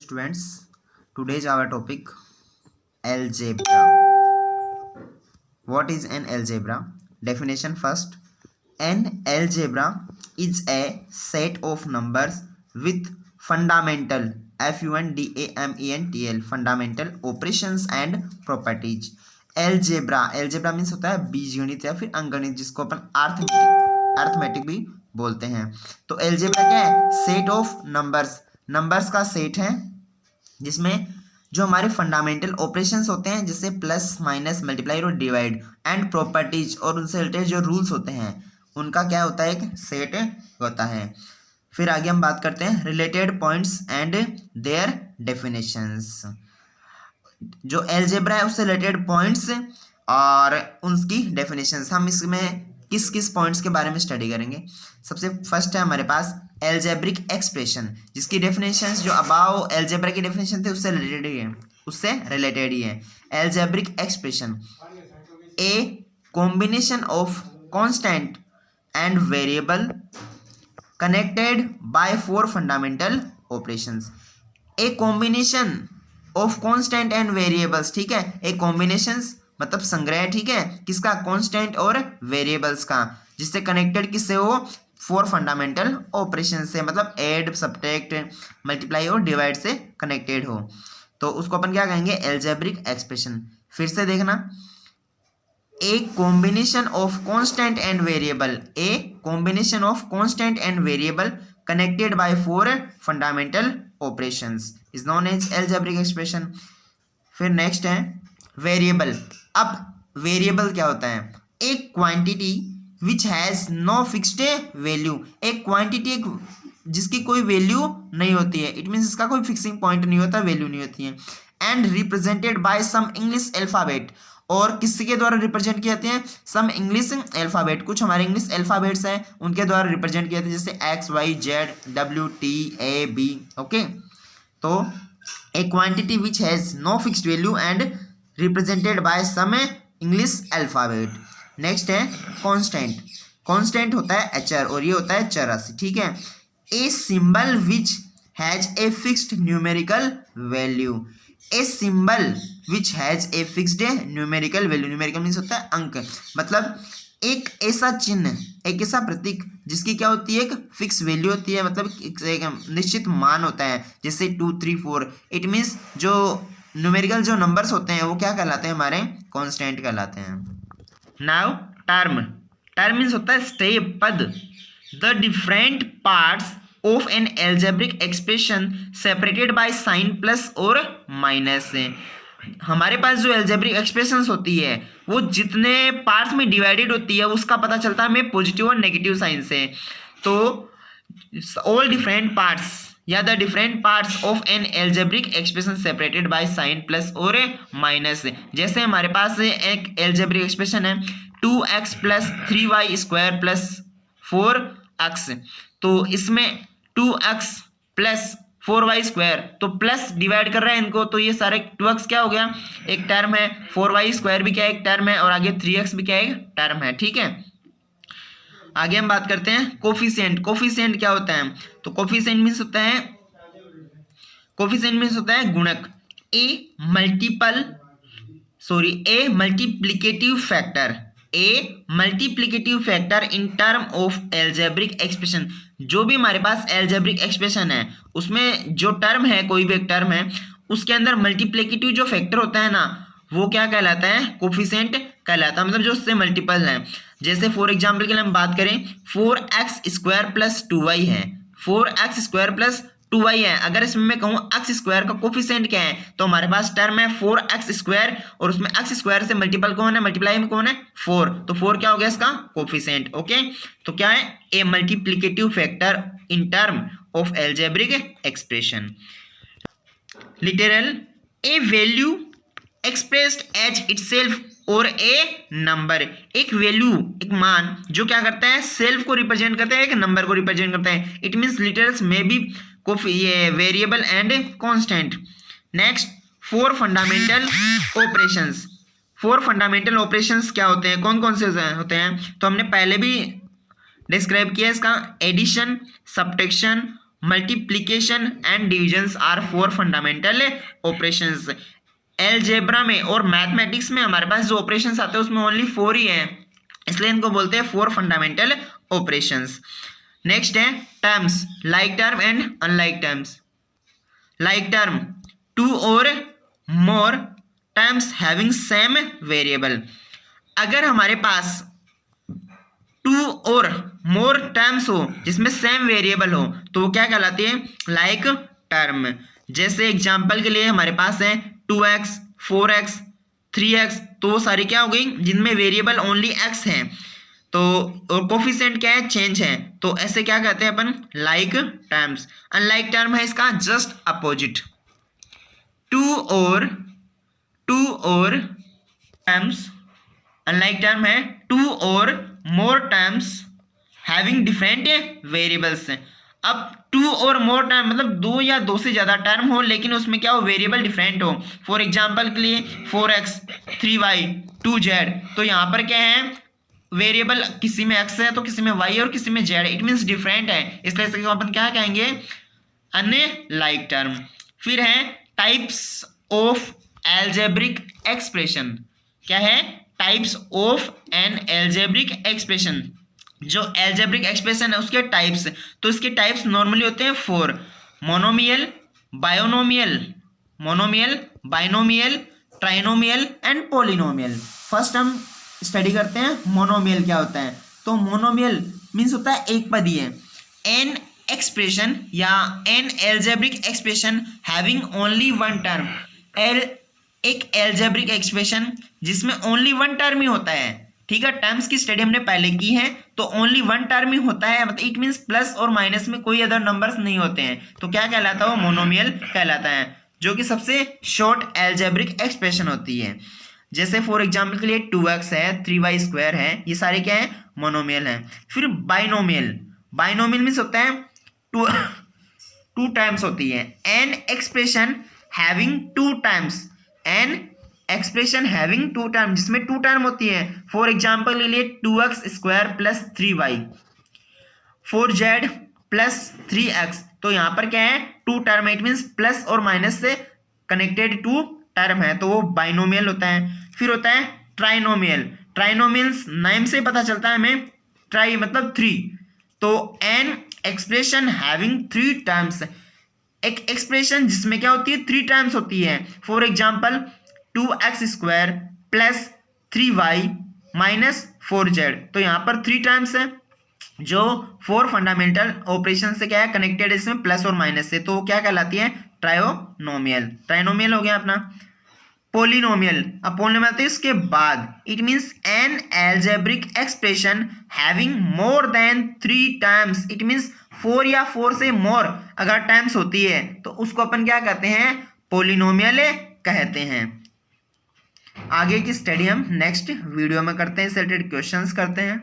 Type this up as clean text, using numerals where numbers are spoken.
Students, today's our topic algebra. What is an algebra? Definition first. An algebra is a set of numbers with fundamental fundamental fundamental operations and properties. algebra means होता है बीजगणित या फिर अंकगणित, जिसको अपन arithmetic भी बोलते हैं. तो algebra क्या है? सेट ऑफ नंबर्स का सेट है जिसमें जो हमारे फंडामेंटल ऑपरेशंस होते हैं जैसे प्लस माइनस मल्टीप्लाई और डिवाइड एंड प्रॉपर्टीज और उनसे रिलेटेड जो रूल्स होते हैं उनका क्या होता है, एक सेट होता है. फिर आगे हम बात करते हैं related points and their definitions. जो अलजेब्रा है उससे रिलेटेड पॉइंट्स और उनकी डेफिनेशंस. हम इसमें किस किस पॉइंट्स के बारे में स्टडी करेंगे. सबसे फर्स्ट है हमारे पास एल्जेब्रिक एक्सप्रेशन, जिसकी डेफिनेशंस जो अबाव एल्जेब्रा की डेफिनेशन थे उससे रिलेटेड ही है. Algebraic expression a combination of constant and variable connected by four fundamental operations. A combination of constant and variables, ठीक है. ए कॉम्बिनेशंस मतलब संग्रह, ठीक है, किसका? कांस्टेंट और वेरिएबल्स का, जिससे कनेक्टेड किससे हो? फोर फंडामेंटल ऑपरेशन से, मतलब ऐड, सब्ट्रैक्ट, मल्टीप्लाई और डिवाइड से कनेक्टेड हो. तो उसको अपन क्या कहेंगे? Algebraic expression. फिर से देखना, a combination of constant and variable, a combination of constant and variable connected by four fundamental operations is known as algebraic expression. फिर नेक्स्ट है वेरिएबल. अब वेरिएबल क्या होता है? एक quantity which has no fixed value. एक quantity एक जिसकी कोई वैल्यू नहीं होती है, इट मीन्स इसका कोई फिक्सिंग पॉइंट नहीं होता, वैल्यू नहीं होती है. And represented by some English alphabet, और किसके द्वारा रिप्रेजेंट किए जाते हैं? Some English alphabet. कुछ हमारे इंग्लिश अल्फाबेट्स हैं उनके द्वारा रिप्रेजेंट किए जाते हैं, जैसे X Y Z W T A B. Okay, तो a quantity which has no fixed value and represented by some English alphabet. Next है कांस्टेंट. कांस्टेंट होता है एचआर और ये होता है चर राशि, ठीक है. A symbol which has a fixed numerical value. A symbol which has a fixed numerical value. Numerical means होता है अंक, मतलब एक ऐसा चिन्ह, एक ऐसा प्रतीक जिसकी क्या होती है? एक फिक्स वैल्यू होती है, मतलब एक निश्चित मान होता है, जैसे 2 3 4. इट मीन्स जो न्यूमेरिकल जो नंबर्स होते हैं वो क्या कहलाते हैं? हमारे कांस्टेंट कहलाते हैं. Now term. टर्म मीन्स होता है स्टेप, पद. The different parts of an algebraic expression separated by sine plus और माइनस. हमारे पास जो एल्जेब्रिक एक्सप्रेशंस होती है वो जितने पार्ट्स में डिवाइडेड होती है उसका पता चलता है हमें पॉजिटिव और नेगेटिव साइन से. तो ऑल डिफरेंट पार्ट्स या the different parts of an algebraic expression separated by sine plus और माइनस. जैसे हमारे पास एक एल्जेब्रिक एक्सप्रेशन है 2x plus 3y square plus 4x. तो इसमें 2x प्लस 4y स्क्वायर, तो प्लस डिवाइड कर रहा है इनको, तो ये सारे 2x क्या हो गया? एक टर्म है. 4y स्क्वायर भी क्या एक टर्म है, और आगे 3x भी क्या एक टर्म है, ठीक है. आगे हम बात करते हैं कोफिशिएंट. कोफिशिएंट क्या होता है? तो कोफिशिएंट मीन्स होता है गुणक. A multiplicative factor. A multiplicative factor in term of algebraic expression. जो भी हमारे पास एल्जेब्रिक एक्सप्रेशन है उसमें जो टर्म है, कोई भी एक टर्म है, उसके अंदर मल्टीप्लिकेटिव जो फैक्टर होता है ना, वो क्या कहलाता है? कोफिशिएंट कहलाता है, मतलब जो उससे मल्टीपल है. जैसे फॉर एग्जाम्पल के लिए हम बात करें 4x स्क्वायर प्लस 2y है. 4x स्क्वायर प्लस 2y है. अगर इसमें मैं कहूँ x स्क्वायर का कोफिशिएंट क्या है, तो हमारे पास टर्म है 4x स्क्वायर, और उसमें x स्क्वायर से मल्टीपल कौन है? मल्टीप्लाई में कौन है? 4. तो 4 क्या हो गया इसका? कोफिशिएंट. ओके, तो क्या है? A multiplicative factor in term of algebraic expression. Literal. A value expressed as itself और ए नंबर. एक वैल्यू, एक मान जो क्या करता है? सेल्फ को रिप्रेजेंट करता है, एक नंबर को रिप्रेजेंट करता है. इट मीन्स लिटरल्स में भी ये variable and constant. Next, four fundamental operations. Four fundamental operations क्या होते हैं? कौन कौन से होते हैं? तो हमने पहले भी डिस्क्राइब किया इसका. Addition, subtraction, multiplication and divisions are 4 fundamental operations. Algebra में और मैथमेटिक्स में हमारे पास जो ऑपरेशंस आते हैं उसमें ओनली 4 ही हैं, इसलिए इनको बोलते हैं 4 फंडामेंटल ऑपरेशंस। नेक्स्ट है terms, like term and unlike terms. Like term, 2 और मोर टर्म्स हैविंग सेम वेरिएबल। अगर हमारे पास 2 और मोर टर्म्स हो जिसमें सेम वेरिएबल हो तो वो क्या कहलाती है, लाइक टर्म। जैसे एग्जांपल के लिए हमारे पास है 2x, 4x, 3x, तो वो सारी क्या हो गई जिनमें वेरिएबल ओनली x है, तो और कोफिशिएंट क्या है, चेंज है, तो ऐसे क्या कहते हैं अपन, लाइक टर्म्स। अनलाइक टर्म है इसका जस्ट अपोजिट। 2 और टर्म्स, अनलाइक टर्म है 2 और मोर टर्म्स हैविंग डिफरेंट वेरिएबल्स। अब 2 और मोर टर्म मतलब 2 या 2 से ज़्यादा टर्म हो लेकिन उसमें क्या हो, वेरिएबल डिफरेंट हो। फॉर एग्जांपल के लिए 4x, 3y, 2z, तो यहाँ पर क्या है, वेरिएबल किसी में x है तो किसी में y है और किसी में z है, इट मीन्स डिफरेंट है, इसलिए इसको अपन क्या कहेंगे, अनलाइक टर्म। फिर है टाइप्स ऑफ अलजेब्रिक एक्सप्रेशन। क्या है, types of N algebraic expression. जो अलजेब्रिक एक्सप्रेशन है उसके टाइप्स, तो इसके टाइप्स नॉर्मली होते हैं 4, monomial, binomial, trinomial and polynomial. First हम स्टडी करते हैं मोनोमियल क्या होता है। तो मोनोमियल मीन्स होता है एक पदी है, एन एक्सप्रेशन या N algebraic expression having only one term. एक अलजेब्रिक एक्सप्रेशन जिसमें ओनली वन टर्म ही होता है, ठीक है, टर्म्स की स्टडी हमने पहले की है, तो ओनली वन टर्म ही होता है, मतलब इट मीन्स प्लस और माइनस में कोई अदर नंबर्स नहीं होते हैं, तो क्या कहलाता है, वो मोनोमियल कहलाता है, जो कि सबसे शॉर्ट अलजेब्रिक एक्सप्रेशन होती है। जैसे फॉर एग्जाम्पल के लिए 2x है, 3y² है, ये सारे क्या है, मोनोमियल है। फिर बाइनोमियल मीन्स होता है टू टाइम्स होती है, an expression having 2 times, an expression having 2 term जिसमें 2 टर्म होती है। फॉर एग्जाम्पल के लिए 2x² plus 3y, 4z plus 3x, तो यहाँ पर क्या है, 2 टर्म, इट मीन्स प्लस और माइनस से कनेक्टेड 2 टर्म है, तो वो बाइनोमियल होता है। फिर होता है ट्राइनोमियल नाम से पता चलता है हमें, ट्राई मतलब 3, तो एन एक्सप्रेशन हैविंग 3 टर्म्स, एक एक्सप्रेशन जिसमें क्या होती है, 3 टर्म्स होती है। For example 2x² plus 3y minus 4z, तो यहाँ पर 3 टर्म्स है जो 4 फंडामेंटल ऑपरेशन से क्या है, कनेक्टेड है इसमें प्लस और माइनस से, तो वो क्या कहलाती है, ट्राइनोमियल हो गया अपना। पॉलिनोमियल, अब पॉलिनोमियल इसके बाद, it means N algebraic expression having more than 3 terms, it means 4 या 4 से मोर अगर टर्म्स होती है तो उसको अपन क्या कहते हैं, पॉलिनोमियल कहते हैं। आगे की स्टडी हम नेक्स्ट वीडियो में करते हैं, रिलेटेड क्वेश्चंस करते हैं।